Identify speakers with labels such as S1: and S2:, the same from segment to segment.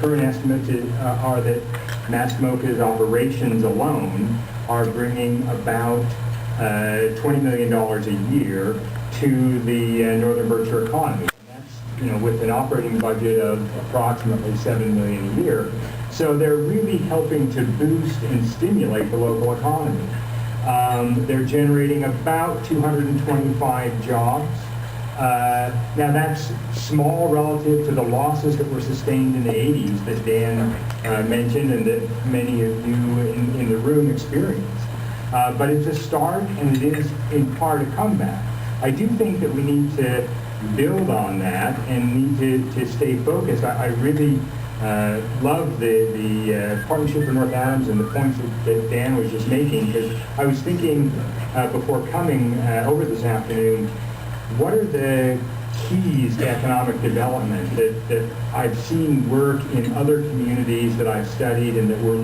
S1: current estimates are that Massamoka's operations alone are bringing about $20 million a year to the Northern Berkshire economy. And that's, with an operating budget of approximately $7 million a year. So they're really helping to boost and stimulate the local economy. They're generating about 225 jobs. Now that's small relative to the losses that were sustained in the 80s that Dan mentioned and that many of you in the room experienced. But it's a start, and it is in part a comeback. I do think that we need to build on that and need to stay focused. I really love the Partnership for North Adams and the points that Dan was just making, because I was thinking before coming over this afternoon, what are the keys to economic development that I've seen work in other communities that I've studied and that we're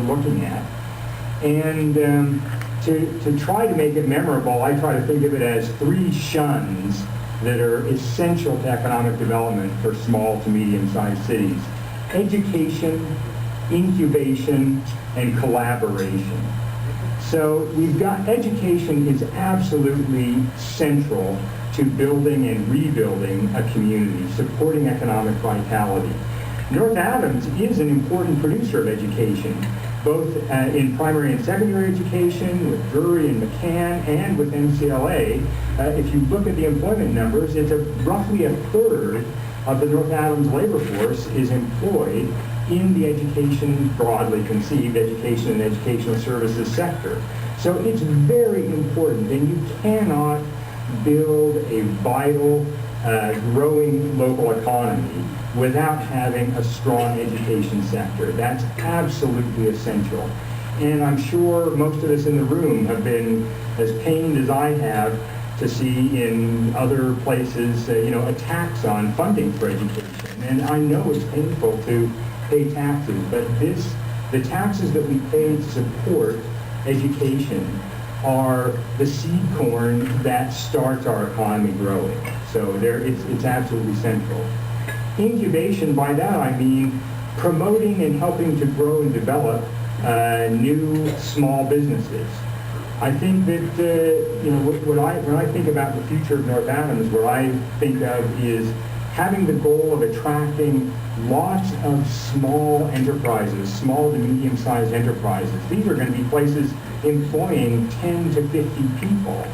S1: looking at? And to try to make it memorable, I try to think of it as 3 shuns that are essential to economic development for small to medium-sized cities: education, incubation, and collaboration. So we've got education is absolutely central to building and rebuilding a community, supporting economic vitality. North Adams is an important producer of education, both in primary and secondary education, with Drury and McCann, and with MCLA. If you look at the employment numbers, it's roughly a third of the North Adams labor force is employed in the education, broadly conceived, education and educational services sector. So it's very important, and you cannot build a vital, growing local economy without having a strong education sector. That's absolutely essential. And I'm sure most of us in the room have been as pained as I have to see in other places, attacks on funding for education. And I know it's painful to pay taxes, but the taxes that we pay to support education are the seed corn that starts our economy growing. So it's absolutely central. Incubation, by that I mean promoting and helping to grow and develop new small businesses. I think that when I think about the future of North Adams, what I think of is having the goal of attracting lots of small enterprises, small to medium-sized enterprises. These are going to be places employing 10 to 50 people,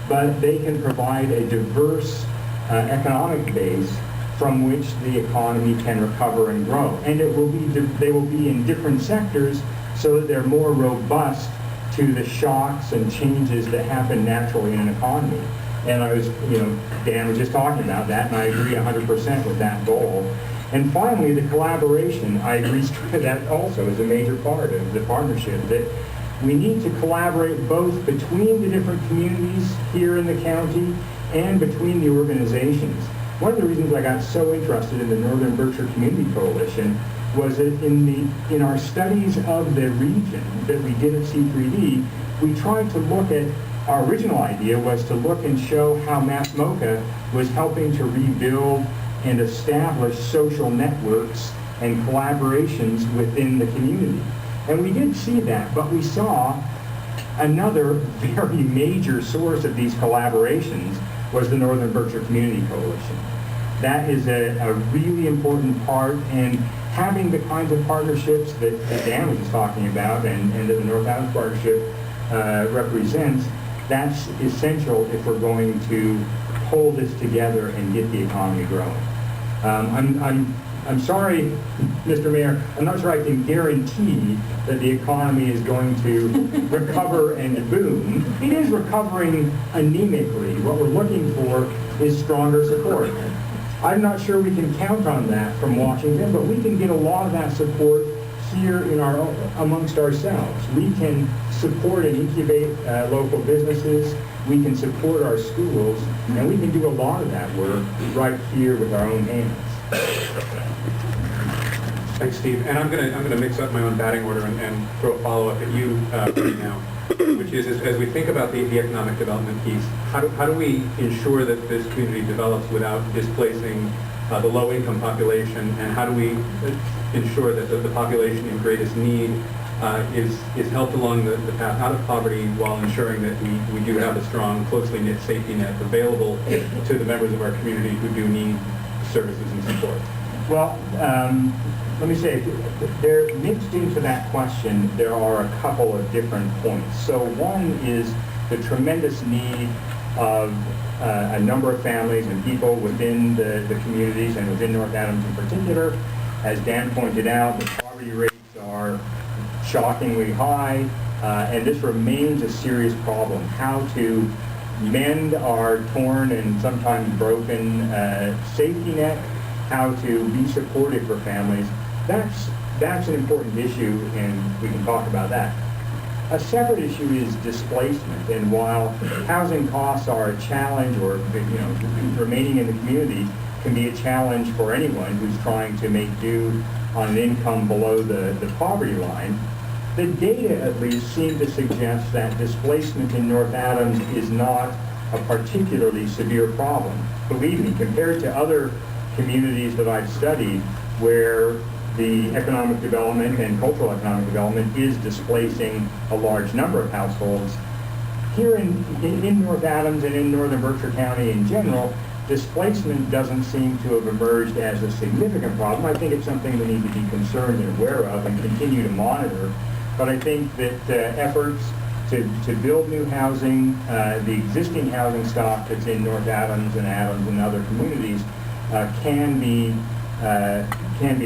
S1: but they can provide a diverse economic base from which the economy can recover and grow. And they will be in different sectors so that they're more robust to the shocks and changes that happen naturally in an economy. And Dan was just talking about that, and I agree 100% with that goal. And finally, the collaboration, I agree that also is a major part of the partnership, that we need to collaborate both between the different communities here in the county and between the organizations. One of the reasons I got so interested in the Northern Berkshire Community Coalition was that in our studies of the region that we did at C3D, we tried to look at, our original idea was to look and show how Massamoka was helping to rebuild and establish social networks and collaborations within the community. And we did see that, but we saw another very major source of these collaborations was the Northern Berkshire Community Coalition. That is a really important part, and having the kinds of partnerships that Dan was just talking about and that the North Adams Partnership represents, that's essential if we're going to hold this together and get the economy growing. I'm sorry, Mr. Mayor, I'm not sure I can guarantee that the economy is going to recover and boom. It is recovering anemically. What we're looking for is stronger support. I'm not sure we can count on that from Washington, but we can get a lot of that support here amongst ourselves. We can support and incubate local businesses. We can support our schools, and we can do a lot of that work right here with our own hands.
S2: Thanks, Steve. And I'm gonna mix up my own batting order and throw a follow-up at you right now, which is as we think about the economic development piece, how do we ensure that this community develops without displacing the low-income population, and how do we ensure that the population in greatest need is helped along the path out of poverty while ensuring that we do have a strong, closely knit safety net available to the members of our community who do need services and support.
S1: Well, let me say, there mixed into that question, there are a couple of different points. So one is the tremendous need of a number of families and people within the communities and within North Adams in particular. As Dan pointed out, the poverty rates are shockingly high, and this remains a serious problem. How to mend our torn and sometimes broken safety net, how to be supportive for families, that's an important issue, and we can talk about that. A separate issue is displacement, and while housing costs are a challenge, or remaining in the community can be a challenge for anyone who's trying to make do on an income below the poverty line, the data at least seem to suggest that displacement in North Adams is not a particularly severe problem. Believe me, compared to other communities that I've studied where the economic development and cultural economic development is displacing a large number of households, here in North Adams and in Northern Berkshire County in general, displacement doesn't seem to have emerged as a significant problem. I think it's something we need to be concerned and aware of and continue to monitor. But I think that efforts to build new housing, the existing housing stock that's in North Adams and other communities can be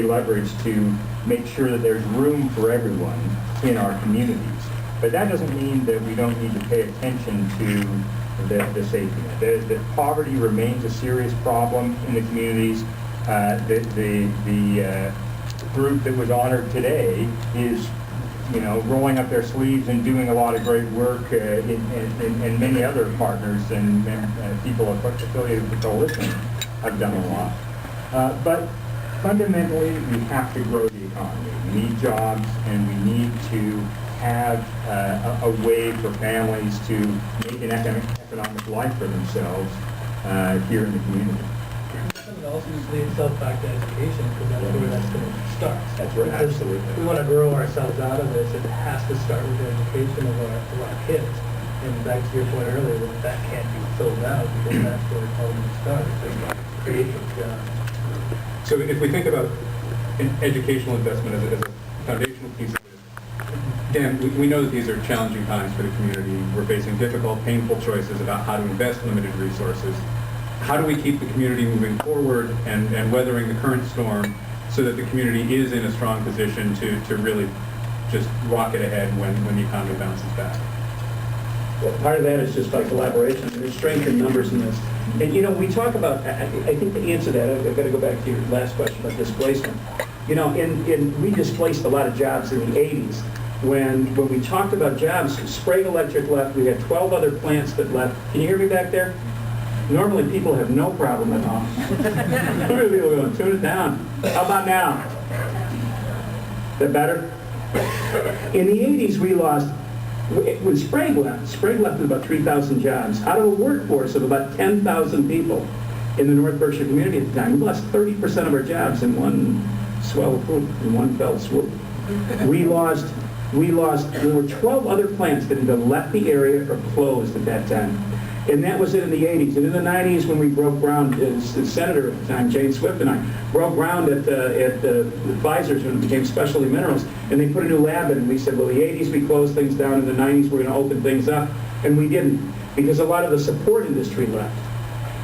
S1: leveraged to make sure that there's room for everyone in our communities. But that doesn't mean that we don't need to pay attention to the safety net. The poverty remains a serious problem in the communities. The group that was honored today is rolling up their sleeves and doing a lot of great work, and many other partners and people affiliated with the coalition have done a lot. But fundamentally, we have to grow the economy. We need jobs, and we need to have a way for families to make an economic life for themselves here in the community.
S3: It also leads itself back to education, because that's where that's going to start.
S1: That's right, absolutely.
S3: If we want to grow ourselves out of this, it has to start with the education of our kids. And back to your point earlier, that can't be sold out, because that's where it's all going to start. It's creating jobs.
S2: So if we think about educational investment as a foundational piece of this, Dan, we know that these are challenging times for the community. We're facing difficult, painful choices about how to invest limited resources. How do we keep the community moving forward and weathering the current storm so that the community is in a strong position to really just rocket ahead when the economy bounces back?
S4: Well, part of that is just by collaboration. There's strength in numbers in this. And, we talk about, I think to answer that, I've got to go back to your last question about displacement. We displaced a lot of jobs in the 80s. When we talked about jobs, Sprague Electric left. We had 12 other plants that left. Can you hear me back there? Normally, people have no problem at all. People are going, tune it down. How about now? Is that better? In the 80s, we lost, when Sprague left with about 3,000 jobs out of a workforce of about 10,000 people in the North Berkshire community at the time. We lost 30% of our jobs in one fell swoop. There were 12 other plants that either left the area or closed at that time. And that was it in the 80s. And in the 90s, when we broke ground, the senator at the time, Jane Swift, and I broke ground at Pfizer's when it became Specialty Minerals, and they put a new lab in, and we said, well, the 80s we closed things down, in the 90s we're going to open things up. And we didn't, because a lot of the support industry left.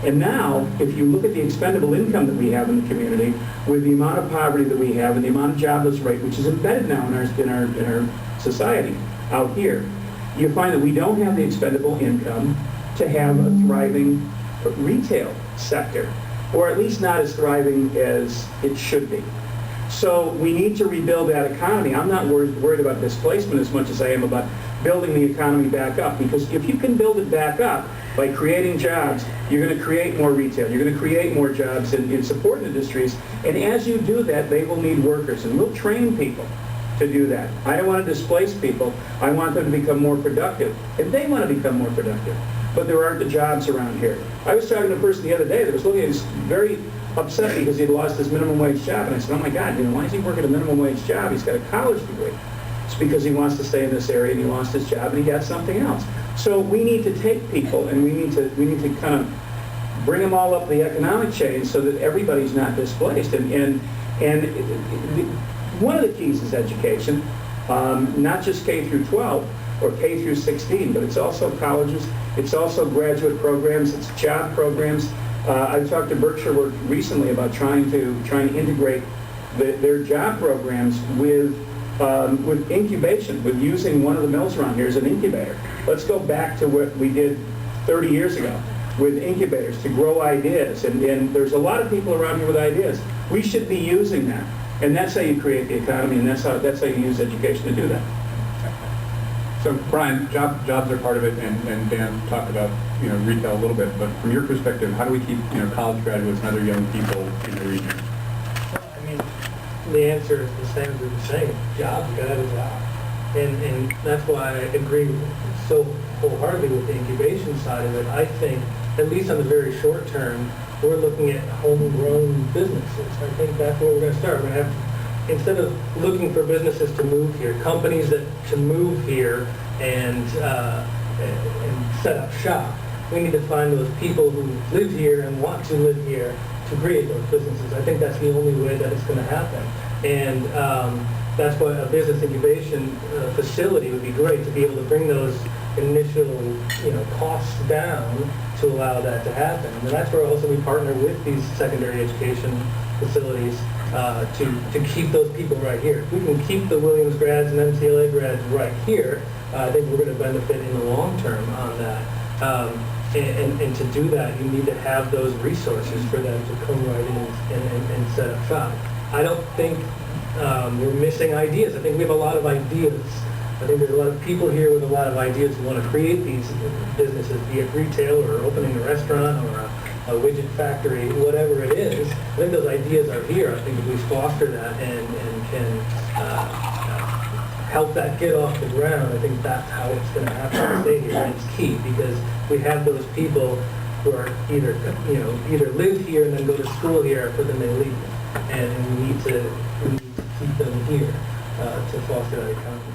S4: And now, if you look at the expendable income that we have in the community, with the amount of poverty that we have and the amount of jobless rate, which is embedded now in our society out here, you find that we don't have the expendable income to have a thriving retail sector, or at least not as thriving as it should be. So we need to rebuild that economy. I'm not worried about displacement as much as I am about building the economy back up, because if you can build it back up by creating jobs, you're going to create more retail, you're going to create more jobs in support industries, and as you do that, they will need workers, and we'll train people to do that. I don't want to displace people. I want them to become more productive, and they want to become more productive. But there aren't the jobs around here. I was talking to a person the other day that was looking at this very upset because he'd lost his minimum wage job. And I said, oh my God, why is he working a minimum wage job? He's got a college degree. It's because he wants to stay in this area and he lost his job and he got something else. So we need to take people and we need to kind of bring them all up the economic chain so that everybody's not displaced. And one of the keys is education, not just K through 12 or K through 16, but it's also colleges, it's also graduate programs, it's job programs. I talked to Berkshire recently about trying to integrate their job programs with incubation, with using one of the mills around here as an incubator. Let's go back to what we did 30 years ago with incubators to grow ideas. And there's a lot of people around here with ideas. We should be using that. And that's how you create the economy, and that's how you use education to do that.
S2: So Brian, jobs are part of it, and Dan talked about retail a little bit. But from your perspective, how do we keep college graduates and other young people in the region?
S3: I mean, the answer is the same as we were saying. Jobs, you gotta have a job. And that's why I agree so wholeheartedly with the incubation side of it. I think, at least on the very short term, we're looking at homegrown businesses. I think that's where we're going to start. We're going to have, instead of looking for businesses to move here, companies that can move here and set up shop. We need to find those people who live here and want to live here to create those businesses. I think that's the only way that it's going to happen. And that's why a business incubation facility would be great, to be able to bring those initial costs down to allow that to happen. And that's where also we partner with these secondary education facilities to keep those people right here. If we can keep the Williams grads and MCLA grads right here, I think we're going to benefit in the long term on that. And to do that, you need to have those resources for them to come right in and set up shop. I don't think we're missing ideas. I think we have a lot of ideas. I think there's a lot of people here with a lot of ideas who want to create these businesses, be it retail or opening a restaurant or a widget factory, whatever it is. I think those ideas are here. I think if we foster that and can help that get off the ground, I think that's how it's going to have to stay here. And it's key because we have those people who are either live here and then go to school here, but then they leave. And we need to keep them here to foster that economy.